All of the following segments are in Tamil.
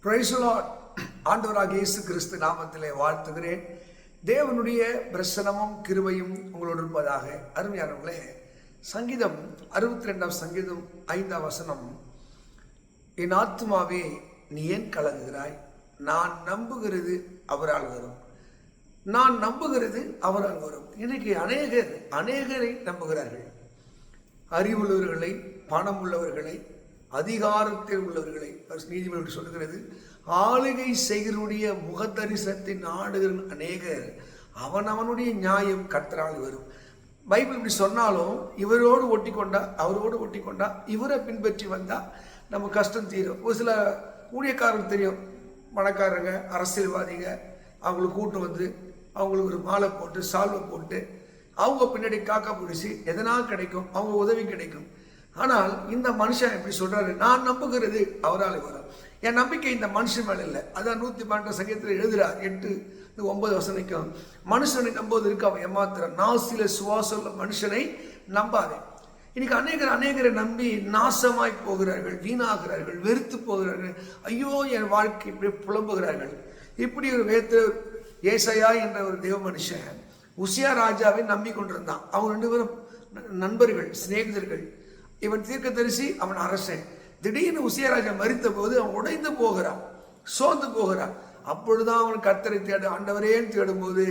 Praise the Lord. ஆண்டவராகிய இயேசு கிறிஸ்து நாமத்திலே வாழ்த்துகிறேன். தேவனுடைய பிரசன்னமும் கிருபையும் உங்களோடு இருப்பதாக. அருமையானவர்களே, சங்கீதம் 62 சங்கீதம் 5 வசனம், என் ஆத்துமாவே நீ ஏன் கலங்குகிறாய்? நான் நம்புகிறது அவரால் வரும். நான் நம்புகிறது அவரால் வரும். இன்னைக்கு அநேகரை நம்புகிறார்கள். அறிவுள்ளவர்களை, பணம் உள்ளவர்களை, அதிகாரத்தில் உள்ளவர்களை. நீதிபதி சொல்லுகிறது, ஆளுகை செய்கிறவருடைய முகதரிசனத்தின் ஆடுகிற அநேகர் அவனுடைய நியாயம் கர்த்தரால் வரும். பைபிள் இப்படி சொன்னாலும் இவரோடு ஒட்டி கொண்டா, அவரோடு ஒட்டி கொண்டா, இவரை பின்பற்றி வந்தா நம்ம கஷ்டம் தீரும். ஒரு சில ஊழியக்காரர்கள் தெரியும், பணக்காரங்க, அரசியல்வாதிங்க, அவங்களுக்கு கூட்டு வந்து அவங்களுக்கு ஒரு மாலை போட்டு சால்வை போட்டு அவங்க பின்னாடி காக்கா பிடிச்சி எதனா கிடைக்கும், அவங்க உதவி கிடைக்கும். ஆனால் இந்த மனுஷன் எப்படி சொல்றாரு? நான் நம்புகிறது அவரால் வரும். என் நம்பிக்கை இந்த மனுஷன் மேல இல்லை. அதான் 112 சங்கீதத்தில் எழுதுறார் 8-9 வசனிக்கும், மனுஷனை நம்புவது இருக்கு அவன் ஏமாத்துறான், நாசில சுவாசம் மனுஷனை நம்பாதே. இன்னைக்கு அநேகரை நம்பி நாசமாய் போகிறார்கள், வீணாகிறார்கள், வெறுத்து போகிறார்கள். ஐயோ என் வாழ்க்கை இப்படி புலம்புகிறார்கள். இப்படி ஒரு ஏசாயா என்ற ஒரு தேவ மனுஷன் உசியா ராஜாவை நம்பி கொண்டிருந்தான். அவங்க 2 பேரும் நண்பர்கள், சிநேகிதர்கள். இவன் தீர்க்கதரிசி, அவன் அரசன். திடீர்னு உசியா ராஜா மரித்த போது அவன் உடைந்து போகிறான், சோர்ந்து போகிறான். அப்பொழுதுதான் அவன் கர்த்தரை ஆண்டவரேன்னு தேடும் போது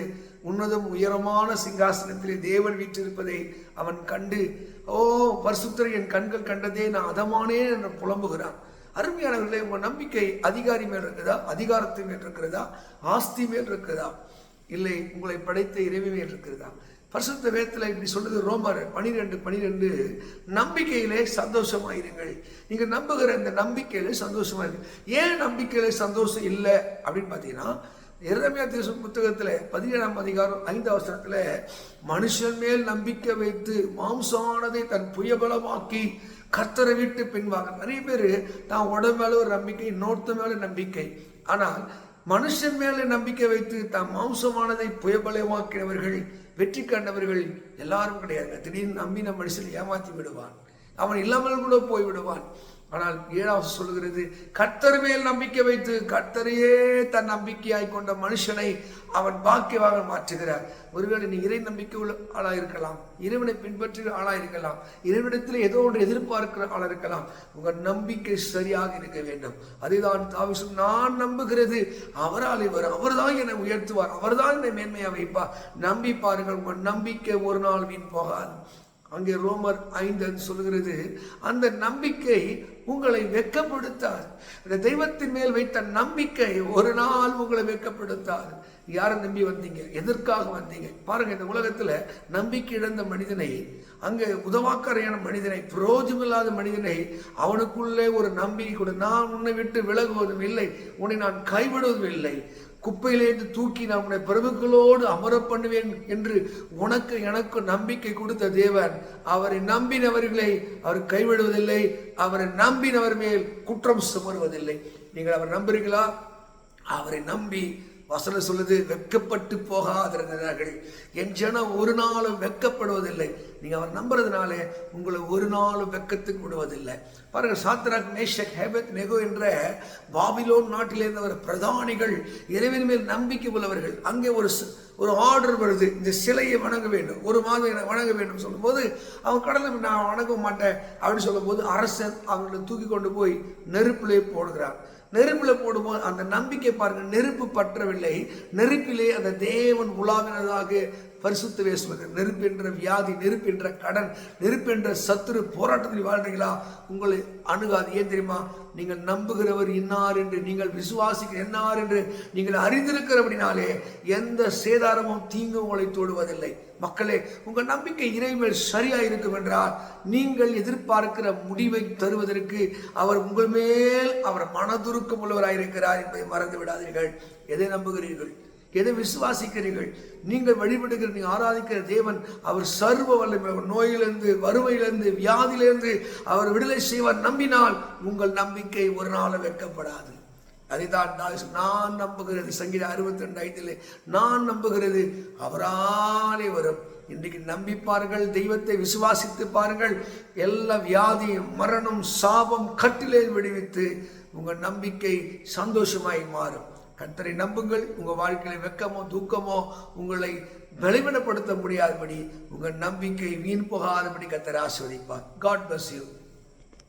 உன்னதம் உயரமான சிங்காசனத்திலே தேவன் வீற்றிருப்பதை அவன் கண்டு, ஓ பரிசுத்தர் என் கண்கள் கண்டதே, நான் அதமானேன் என்று புலம்புகிறான். அருமையானவர்களே, உங்க நம்பிக்கை அதிகாரி மேல் இருக்குதா, அதிகாரத்தின் மேல் இருக்கிறதா, ஆஸ்தி மேல் இருக்கிறதா, இல்லை உங்களை படைத்த இறைவி மேல் இருக்கிறதா? பரிசுத்த வேதத்தில் இப்படி சொல்லுது, ரோமர் 12:12, நம்பிக்கையிலே சந்தோஷமாயிருங்கள். நீங்க நம்புகிற இந்த நம்பிக்கையில சந்தோஷமா இருக்கு. ஏன் நம்பிக்கையில சந்தோஷம் இல்லை அப்படின்னு பாத்தீங்கன்னா, எரேமியா புத்தகத்துல 17ஆம் அதிகாரம் 5 வசனத்துல, மனுஷன் மேல் நம்பிக்கை வைத்து மாம்சமானதை தன் புயபலமாக்கி கர்த்தரை விட்டு பின்வாங்க. நிறைய பேரு தான் உடம்பு மேல ஒரு நம்பிக்கை, இன்னொருத்த மேல நம்பிக்கை. ஆனால் மனுஷன் மேல நம்பிக்கை வைத்து தாம் மாம்சமானதை புயபலமாக்கினவர்கள், வெற்றி கண்டவர்கள் எல்லாரும் கிடையாது. திடீர்னு நம்பின மனுஷன் ஏமாற்றி விடுவான், அவன் இல்லாமல் கூட போய் விடுவான். ஆனால் 7வது சொல்லுகிறது, கர்த்தர் மேல் நம்பிக்கை வைத்து கர்த்தரையே தன் நம்பிக்கையாய் கொண்ட மனுஷனை அவன் பாக்கியவாக மாற்றுகிறார். ஒருவேளை நீ இறை நம்பிக்கை உள்ள ஆளா இருக்கலாம், இறைவனை பின்பற்றுகிற ஆளா இருக்கலாம், இறைவனிடத்தில் ஏதோ ஒன்று எதிர்பார்க்கிற ஆளா இருக்கலாம். உங்க நம்பிக்கை சரியாக இருக்க வேண்டும். அதுதான் தாவீது, நான் நம்புகிறது அவரால் வரும், அவர்தான் என்னை உயர்த்துவார், அவர்தான் என்னை மேன்மையா வைப்பார். நம்பி பாருங்கள், உங்க நம்பிக்கை ஒரு நாள் வீண் போகாது. அங்கே ரோமர் 5 சொல்லுகிறது, அந்த நம்பிக்கை உங்களை வெட்கப்படுத்தாது. இந்த தெய்வத்தின் மேல் வைத்த நம்பிக்கை ஒரு நாள் உங்களை வெட்கப்படுத்தாது. யாரை நம்பி வந்தீங்க? எதற்காக வந்தீங்க? பாருங்க, இந்த உலகத்துல நம்பிக்கை இழந்த மனிதனை, அங்கே உதவாக்கரையான மனிதனை, பிரயோஜனமில்லாத மனிதனை, அவனுக்குள்ளே ஒரு நம்பிக்கை கொடு. நான் உன்னை விட்டு விலகுவதும் இல்லை, உன்னை நான் கைவிடுவதும் இல்லை, குப்பையிலேருந்து தூக்கி நான் உன்னை பிரபுக்களோடு அமர பண்ணுவேன் என்று உனக்கு எனக்கு நம்பிக்கை கொடுத்த தேவன், அவரை நம்பினவர்களை அவர் கைவிடுவதில்லை, அவரை நம்பினவர் மேல் குற்றம் சுமருவதில்லை. நீங்கள் அவர் நம்புறீங்களா? அவரை நம்பி வசனம் சொல்லுது, வெட்கப்பட்டு போகாதிருக்கிறார்கள். என் ஜனம் ஒரு நாளும் வெட்கப்படுவதில்லை. நீங்க அவர் நம்புறதுனால உங்களை ஒரு நாளும் வெட்கத்துக்கு விடுவதில்லை. பாருங்க, சாத்ராக், மேஷக், ஆபேத்நேகோ என்ற பாபிலோன் நாட்டில் இருந்தவர் பிரதானிகள், இறைவன் மேல் நம்பிக்கை உள்ளவர்கள். அங்கே ஒரு ஆர்டர் வருது, இந்த சிலையை வணங்க வேண்டும், 1 மாதம் வணங்க வேண்டும் சொல்லும் போது, அவன் கடலை நான் வணங்க மாட்டேன் அப்படின்னு சொல்லும் போது, அரசன் அவங்களை தூக்கி கொண்டு போய் நெருப்பிலே போடுகிறான். நெருப்பில் போடும்போது அந்த நம்பிக்கை பாருங்க, நெருப்பு பற்றவில்லை, நெருப்பிலே அந்த தேவன் உலாவினதாக பரிசுத்த வேசுவார்கள். நெருப்பு என்ற வியாதி, நெருப்பு என்ற கடன், நெருப்பு என்ற சத்துரு போராட்டத்தில் வாழ்றீங்களா? உங்களை அணுகாது. ஏன் தெரியுமா? நீங்கள் நம்புகிறவர் இன்னார் என்று, நீங்கள் விசுவாசிக்கிற என்னார் என்று நீங்கள் அறிந்திருக்கிறபடினாலே எந்த சேதாரமும் தீங்கு உங்களை தொடுவதில்லை. மக்களே, உங்க நம்பிக்கை இறைவன் சரியா இருக்கும் என்றால் நீங்கள் எதிர்பார்க்கிற முடிவை தருவதற்கு அவர் உங்கள் மேல் அவர் மனதுருக்கம் உள்ளவராயிருக்கிறார் என்பதை மறந்து விடாதீர்கள். எதை நம்புகிறீர்கள்? எதை விசுவாசிக்கிறீர்கள்? நீங்கள் வழிபடுகிற, நீங்கள் ஆராதிக்கிற தேவன் அவர் சர்வ வல்லமை, நோயிலிருந்து, வறுமையிலிருந்து, வியாதியிலிருந்து அவர் விடுதலை செய்வார். நம்பினால் உங்கள் நம்பிக்கை ஒரு நாள் வெட்கப்படாது. அதுதான் நான் நம்புகிறது, சங்கீதம் 62:5, நான் நம்புகிறது அவராலே வரும். இன்றைக்கு நம்பி பாருங்கள், தெய்வத்தை விசுவாசித்து பாருங்கள். எல்லா வியாதி, மரணம், சாபம், கட்டிலே விடுவித்து உங்கள் நம்பிக்கை சந்தோஷமாய் மாறும். கர்த்தரை நம்புங்கள். உங்கள் வாழ்க்கையில் வெக்கமோ தூக்கமோ உங்களை பலவீனப்படுத்த முடியாதபடி, உங்கள் நம்பிக்கை வீண் போகாதபடி கர்த்தர் ஆசீர்வதிப்பார். God bless you.